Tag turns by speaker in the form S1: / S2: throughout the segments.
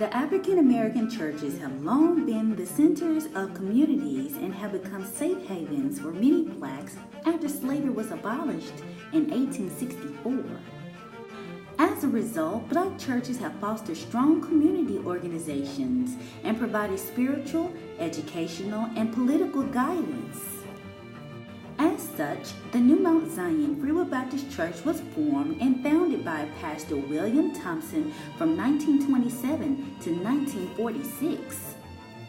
S1: The African American churches have long been the centers of communities and have become safe havens for many blacks after slavery was abolished in 1864. As a result, black churches have fostered strong community organizations and provided spiritual, educational, and political guidance. As such, the New Mount Zion Free Will Baptist Church was formed and founded by Pastor William Thompson from 1927 to 1946.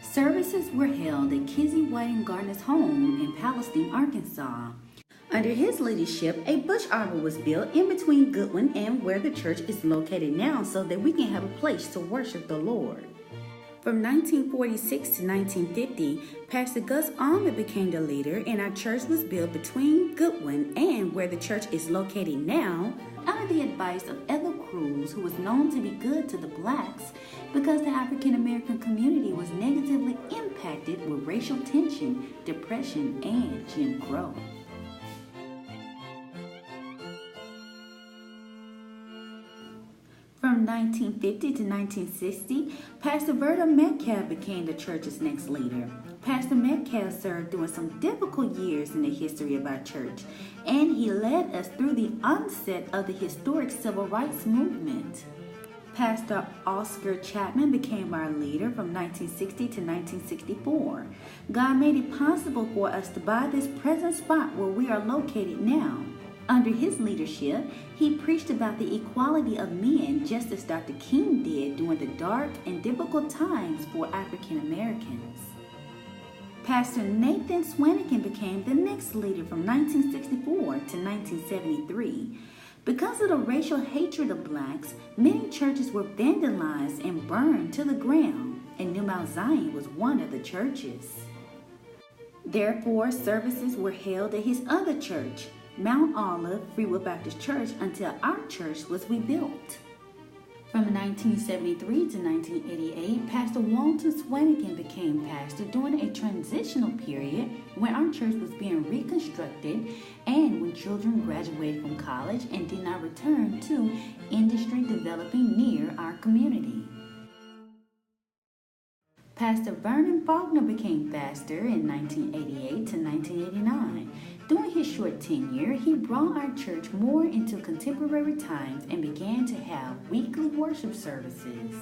S1: Services were held at Kizzy White and Gardner's home in Palestine, Arkansas. Under his leadership, a bush arbor was built in between Goodwin and where the church is located now so that we can have a place to worship the Lord. From 1946 to 1950, Pastor Gus Almond became the leader, and our church was built between Goodwin and where the church is located now, under the advice of Ethel Cruz, who was known to be good to the blacks because the African American community was negatively impacted with racial tension, depression, and Jim Crow. From 1950 to 1960, Pastor Verda Metcalf became the church's next leader. Pastor Metcalf served during some difficult years in the history of our church, and he led us through the onset of the historic civil rights movement. Pastor Oscar Chapman became our leader from 1960 to 1964. God made it possible for us to buy this present spot where we are located now. Under his leadership, he preached about the equality of men just as Dr. King did during the dark and difficult times for African Americans. Pastor Nathan Swanigan became the next leader from 1964 to 1973. Because of the racial hatred of blacks, many churches were vandalized and burned to the ground, and New Mount Zion was one of the churches. Therefore, services were held at his other church, Mount Olive Free Will Baptist Church, until our church was rebuilt. From 1973 to 1988, Pastor Walter Swanigan became pastor during a transitional period when our church was being reconstructed and when children graduated from college and did not return to industry developing near our community. Pastor Vernon Faulkner became pastor in 1988 to 1989. During his short tenure, he brought our church more into contemporary times and began to have weekly worship services.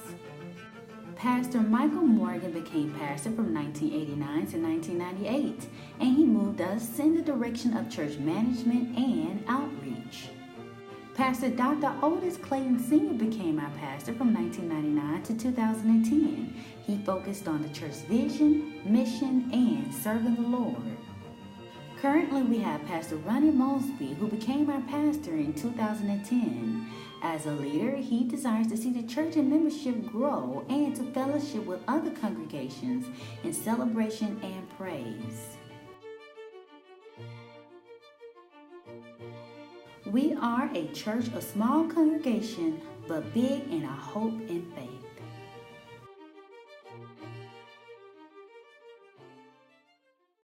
S1: Pastor Michael Morgan became pastor from 1989 to 1998, and he moved us in the direction of church management and outreach. Pastor Dr. Otis Clayton Sr. became our pastor from 1999 to 2010. He focused on the church's vision, mission, and serving the Lord. Currently, we have Pastor Ronnie Mosby, who became our pastor in 2010. As a leader, he desires to see the church and membership grow and to fellowship with other congregations in celebration and praise. We are a church, a small congregation, but big in our hope and faith.